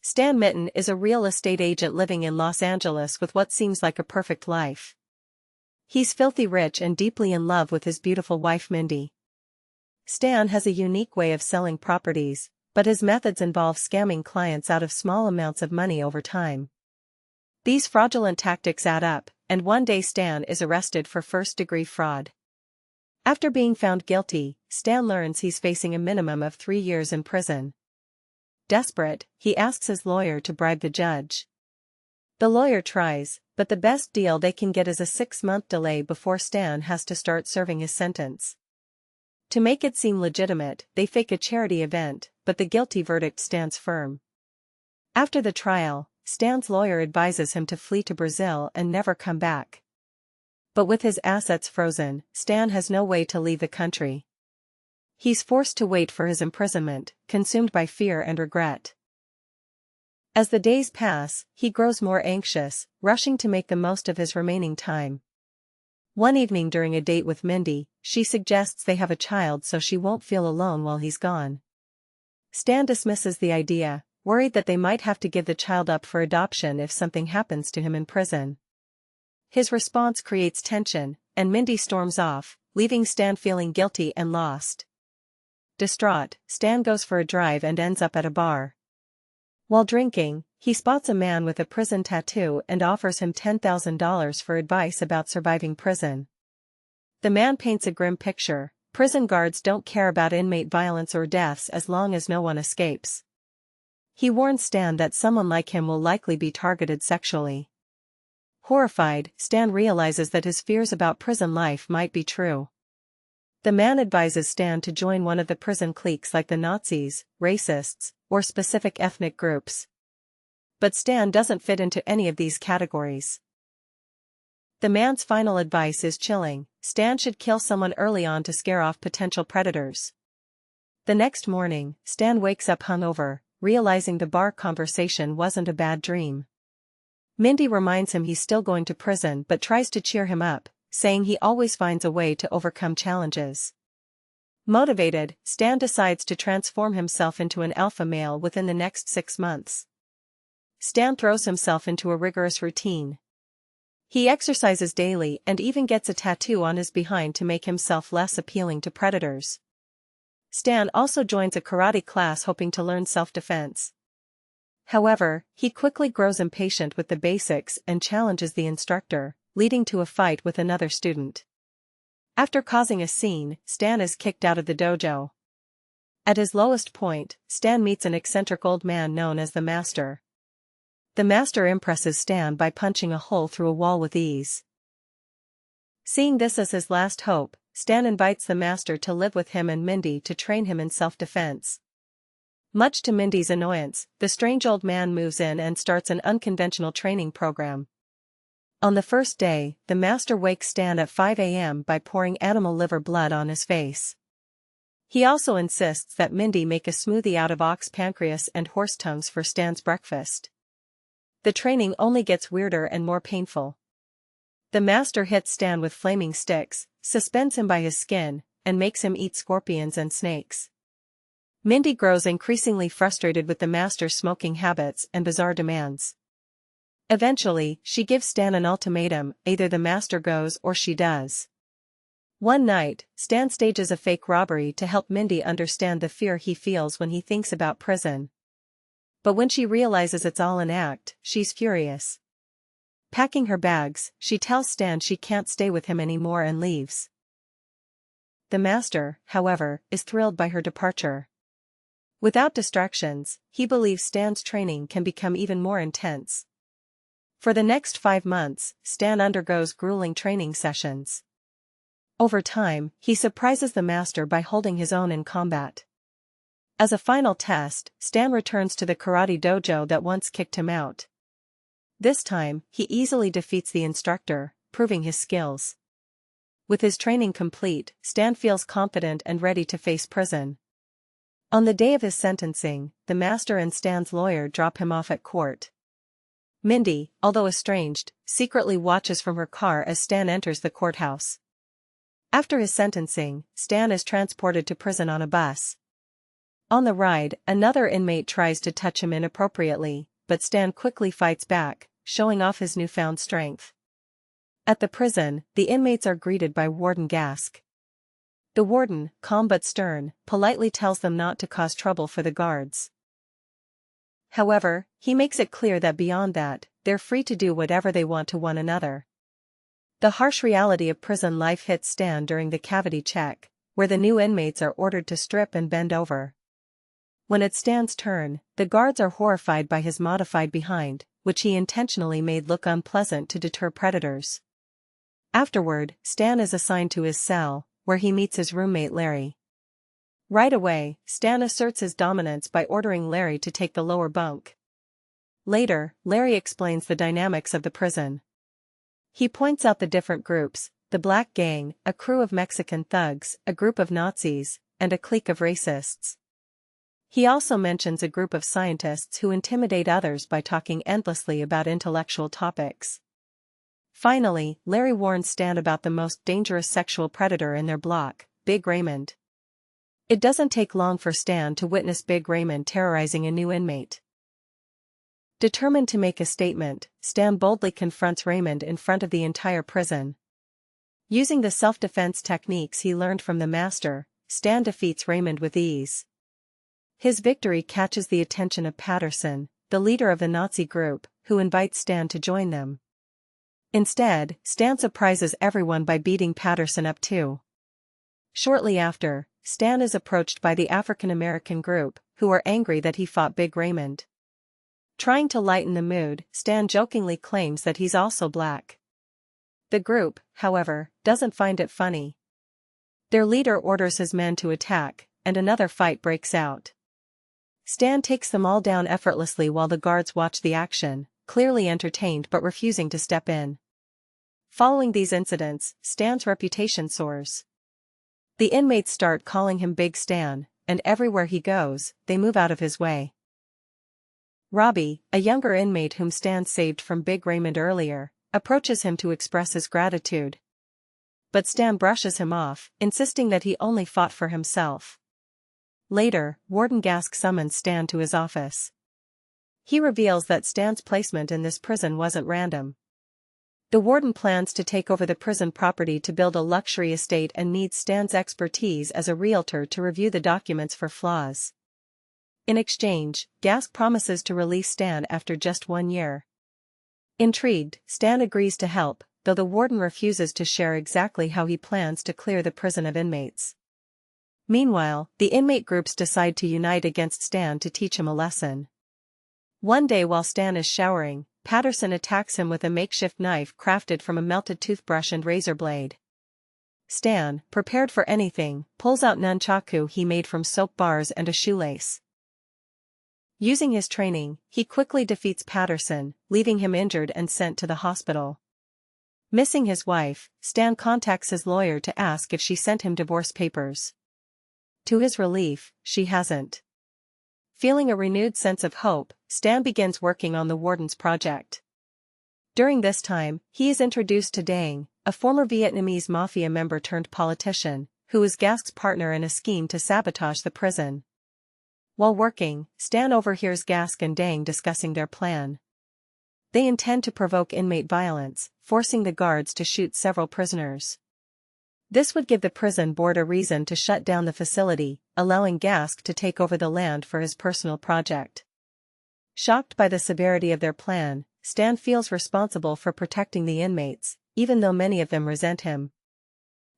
Stan Mitten is a real estate agent living in Los Angeles with what seems like a perfect life. He's filthy rich and deeply in love with his beautiful wife Mindy. Stan has a unique way of selling properties, but his methods involve scamming clients out of small amounts of money over time. These fraudulent tactics add up, and one day Stan is arrested for first-degree fraud. After being found guilty, Stan learns he's facing a minimum of 3 years in prison. Desperate, he asks his lawyer to bribe the judge. The lawyer tries, but the best deal they can get is a 6-month delay before Stan has to start serving his sentence. To make it seem legitimate, they fake a charity event, but the guilty verdict stands firm. After the trial, Stan's lawyer advises him to flee to Brazil and never come back. But with his assets frozen, Stan has no way to leave the country. He's forced to wait for his imprisonment, consumed by fear and regret. As the days pass, he grows more anxious, rushing to make the most of his remaining time. One evening during a date with Mindy, she suggests they have a child so she won't feel alone while he's gone. Stan dismisses the idea, worried that they might have to give the child up for adoption if something happens to him in prison. His response creates tension, and Mindy storms off, leaving Stan feeling guilty and lost. Distraught, Stan goes for a drive and ends up at a bar. While drinking, he spots a man with a prison tattoo and offers him $10,000 for advice about surviving prison. The man paints a grim picture: prison guards don't care about inmate violence or deaths as long as no one escapes. He warns Stan that someone like him will likely be targeted sexually. Horrified, Stan realizes that his fears about prison life might be true. The man advises Stan to join one of the prison cliques like the Nazis, racists, or specific ethnic groups. But Stan doesn't fit into any of these categories. The man's final advice is chilling: Stan should kill someone early on to scare off potential predators. The next morning, Stan wakes up hungover, realizing the bar conversation wasn't a bad dream. Mindy reminds him he's still going to prison but tries to cheer him up, saying he always finds a way to overcome challenges. Motivated, Stan decides to transform himself into an alpha male within the next 6 months. Stan throws himself into a rigorous routine. He exercises daily and even gets a tattoo on his behind to make himself less appealing to predators. Stan also joins a karate class hoping to learn self-defense. However, he quickly grows impatient with the basics and challenges the instructor, leading to a fight with another student. After causing a scene, Stan is kicked out of the dojo. At his lowest point, Stan meets an eccentric old man known as the Master. The Master impresses Stan by punching a hole through a wall with ease. Seeing this as his last hope, Stan invites the Master to live with him and Mindy to train him in self-defense. Much to Mindy's annoyance, the strange old man moves in and starts an unconventional training program. On the first day, the Master wakes Stan at 5 a.m. by pouring animal liver blood on his face. He also insists that Mindy make a smoothie out of ox pancreas and horse tongues for Stan's breakfast. The training only gets weirder and more painful. The Master hits Stan with flaming sticks, suspends him by his skin, and makes him eat scorpions and snakes. Mindy grows increasingly frustrated with the Master's smoking habits and bizarre demands. Eventually, she gives Stan an ultimatum: either the Master goes or she does. One night, Stan stages a fake robbery to help Mindy understand the fear he feels when he thinks about prison. But when she realizes it's all an act, she's furious. Packing her bags, she tells Stan she can't stay with him anymore and leaves. The Master, however, is thrilled by her departure. Without distractions, he believes Stan's training can become even more intense. For the next 5 months, Stan undergoes grueling training sessions. Over time, he surprises the Master by holding his own in combat. As a final test, Stan returns to the karate dojo that once kicked him out. This time, he easily defeats the instructor, proving his skills. With his training complete, Stan feels confident and ready to face prison. On the day of his sentencing, the Master and Stan's lawyer drop him off at court. Mindy, although estranged, secretly watches from her car as Stan enters the courthouse. After his sentencing, Stan is transported to prison on a bus. On the ride, another inmate tries to touch him inappropriately, but Stan quickly fights back, showing off his newfound strength. At the prison, the inmates are greeted by Warden Gask. The warden, calm but stern, politely tells them not to cause trouble for the guards. However, he makes it clear that beyond that, they're free to do whatever they want to one another. The harsh reality of prison life hits Stan during the cavity check, where the new inmates are ordered to strip and bend over. When it's Stan's turn, the guards are horrified by his modified behind, which he intentionally made look unpleasant to deter predators. Afterward, Stan is assigned to his cell, where he meets his roommate Larry. Right away, Stan asserts his dominance by ordering Larry to take the lower bunk. Later, Larry explains the dynamics of the prison. He points out the different groups: the Black Gang, a crew of Mexican thugs, a group of Nazis, and a clique of racists. He also mentions a group of scientists who intimidate others by talking endlessly about intellectual topics. Finally, Larry warns Stan about the most dangerous sexual predator in their block, Big Raymond. It doesn't take long for Stan to witness Big Raymond terrorizing a new inmate. Determined to make a statement, Stan boldly confronts Raymond in front of the entire prison. Using the self-defense techniques he learned from the master, Stan defeats Raymond with ease. His victory catches the attention of Patterson, the leader of the Nazi group, who invites Stan to join them. Instead, Stan surprises everyone by beating Patterson up too. Shortly after, Stan is approached by the African-American group, who are angry that he fought Big Raymond. Trying to lighten the mood, Stan jokingly claims that he's also black. The group, however, doesn't find it funny. Their leader orders his men to attack, and another fight breaks out. Stan takes them all down effortlessly while the guards watch the action, clearly entertained but refusing to step in. Following these incidents, Stan's reputation soars. The inmates start calling him Big Stan, and everywhere he goes, they move out of his way. Robbie, a younger inmate whom Stan saved from Big Raymond earlier, approaches him to express his gratitude. But Stan brushes him off, insisting that he only fought for himself. Later, Warden Gask summons Stan to his office. He reveals that Stan's placement in this prison wasn't random. The warden plans to take over the prison property to build a luxury estate and needs Stan's expertise as a realtor to review the documents for flaws. In exchange, Gask promises to release Stan after just 1 year. Intrigued, Stan agrees to help, though the warden refuses to share exactly how he plans to clear the prison of inmates. Meanwhile, the inmate groups decide to unite against Stan to teach him a lesson. One day while Stan is showering, Patterson attacks him with a makeshift knife crafted from a melted toothbrush and razor blade. Stan, prepared for anything, pulls out nunchaku he made from soap bars and a shoelace. Using his training, he quickly defeats Patterson, leaving him injured and sent to the hospital. Missing his wife, Stan contacts his lawyer to ask if she sent him divorce papers. To his relief, she hasn't. Feeling a renewed sense of hope, Stan begins working on the warden's project. During this time, he is introduced to Dang, a former Vietnamese mafia member turned politician, who is Gask's partner in a scheme to sabotage the prison. While working, Stan overhears Gask and Dang discussing their plan. They intend to provoke inmate violence, forcing the guards to shoot several prisoners. This would give the prison board a reason to shut down the facility, allowing Gask to take over the land for his personal project. Shocked by the severity of their plan, Stan feels responsible for protecting the inmates, even though many of them resent him.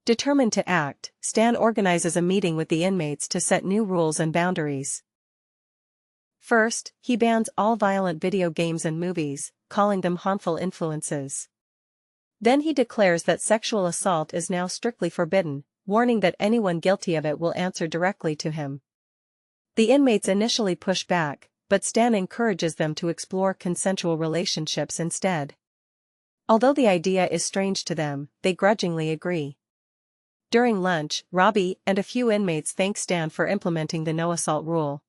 Determined to act, Stan organizes a meeting with the inmates to set new rules and boundaries. First, he bans all violent video games and movies, calling them harmful influences. Then he declares that sexual assault is now strictly forbidden, warning that anyone guilty of it will answer directly to him. The inmates initially push back, but Stan encourages them to explore consensual relationships instead. Although the idea is strange to them, they grudgingly agree. During lunch, Robbie and a few inmates thank Stan for implementing the no-assault rule.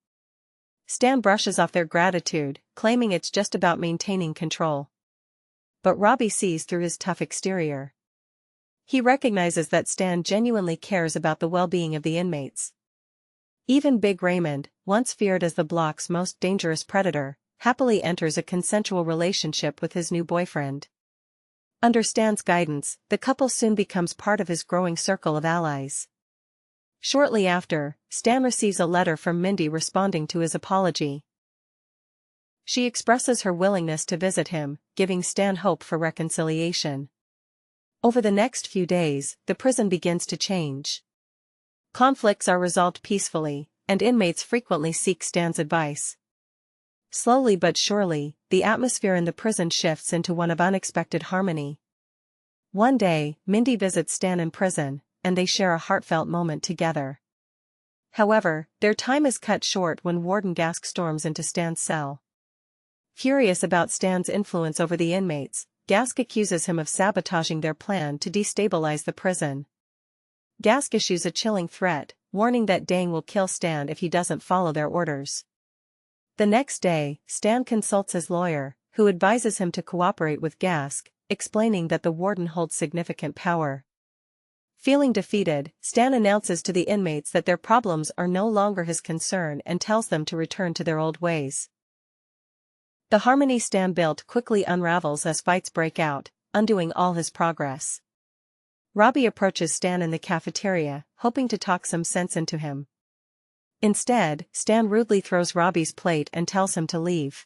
Stan brushes off their gratitude, claiming it's just about maintaining control. But Robbie sees through his tough exterior. He recognizes that Stan genuinely cares about the well-being of the inmates. Even Big Raymond, once feared as the block's most dangerous predator, happily enters a consensual relationship with his new boyfriend. Under Stan's guidance, the couple soon becomes part of his growing circle of allies. Shortly after, Stan receives a letter from Mindy responding to his apology. She expresses her willingness to visit him, giving Stan hope for reconciliation. Over the next few days, the prison begins to change. Conflicts are resolved peacefully, and inmates frequently seek Stan's advice. Slowly but surely, the atmosphere in the prison shifts into one of unexpected harmony. One day, Mindy visits Stan in prison, and they share a heartfelt moment together. However, their time is cut short when Warden Gask storms into Stan's cell. Furious about Stan's influence over the inmates, Gask accuses him of sabotaging their plan to destabilize the prison. Gask issues a chilling threat, warning that Dang will kill Stan if he doesn't follow their orders. The next day, Stan consults his lawyer, who advises him to cooperate with Gask, explaining that the warden holds significant power. Feeling defeated, Stan announces to the inmates that their problems are no longer his concern and tells them to return to their old ways. The harmony Stan built quickly unravels as fights break out, undoing all his progress. Robbie approaches Stan in the cafeteria, hoping to talk some sense into him. Instead, Stan rudely throws Robbie's plate and tells him to leave.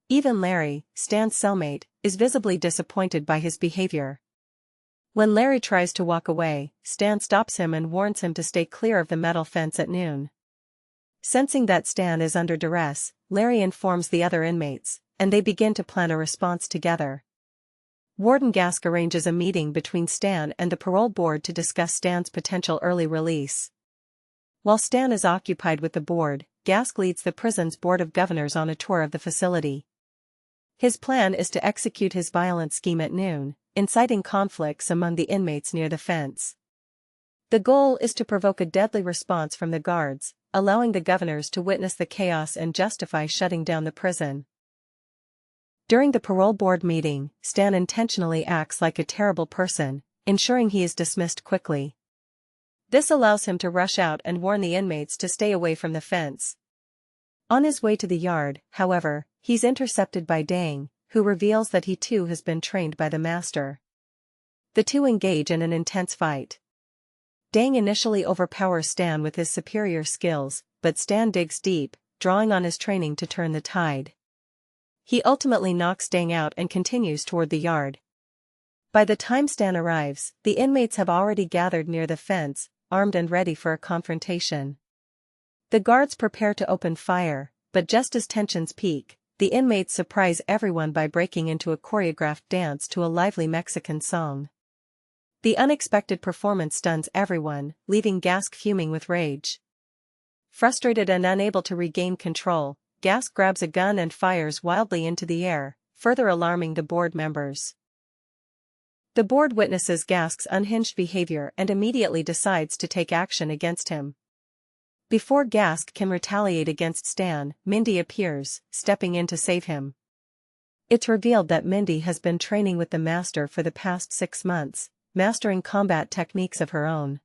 Even Larry, Stan's cellmate, is visibly disappointed by his behavior. When Larry tries to walk away, Stan stops him and warns him to stay clear of the metal fence at noon. Sensing that Stan is under duress, Larry informs the other inmates, and they begin to plan a response together. Warden Gask arranges a meeting between Stan and the parole board to discuss Stan's potential early release. While Stan is occupied with the board, Gask leads the prison's board of governors on a tour of the facility. His plan is to execute his violent scheme at noon, inciting conflicts among the inmates near the fence. The goal is to provoke a deadly response from the guards, allowing the governors to witness the chaos and justify shutting down the prison. During the parole board meeting, Stan intentionally acts like a terrible person, ensuring he is dismissed quickly. This allows him to rush out and warn the inmates to stay away from the fence. On his way to the yard, however, he's intercepted by Dang, who reveals that he too has been trained by the master. The two engage in an intense fight. Dang initially overpowers Stan with his superior skills, but Stan digs deep, drawing on his training to turn the tide. He ultimately knocks Dang out and continues toward the yard. By the time Stan arrives, the inmates have already gathered near the fence, armed and ready for a confrontation. The guards prepare to open fire, but just as tensions peak, the inmates surprise everyone by breaking into a choreographed dance to a lively Mexican song. The unexpected performance stuns everyone, leaving Gask fuming with rage. Frustrated and unable to regain control, Gask grabs a gun and fires wildly into the air, further alarming the board members. The board witnesses Gask's unhinged behavior and immediately decides to take action against him. Before Gask can retaliate against Stan, Mindy appears, stepping in to save him. It's revealed that Mindy has been training with the master for the past 6 months, mastering combat techniques of her own.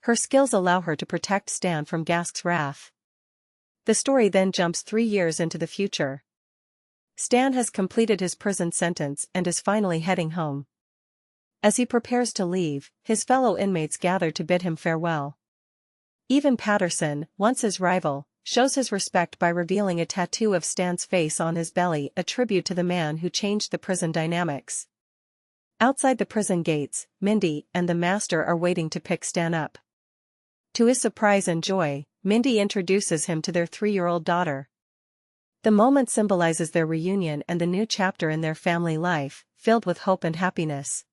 Her skills allow her to protect Stan from Gask's wrath. The story then jumps 3 years into the future. Stan has completed his prison sentence and is finally heading home. As he prepares to leave, his fellow inmates gather to bid him farewell. Even Patterson, once his rival, shows his respect by revealing a tattoo of Stan's face on his belly, a tribute to the man who changed the prison dynamics. Outside the prison gates, Mindy and the master are waiting to pick Stan up. To his surprise and joy, Mindy introduces him to their 3-year-old daughter. The moment symbolizes their reunion and the new chapter in their family life, filled with hope and happiness.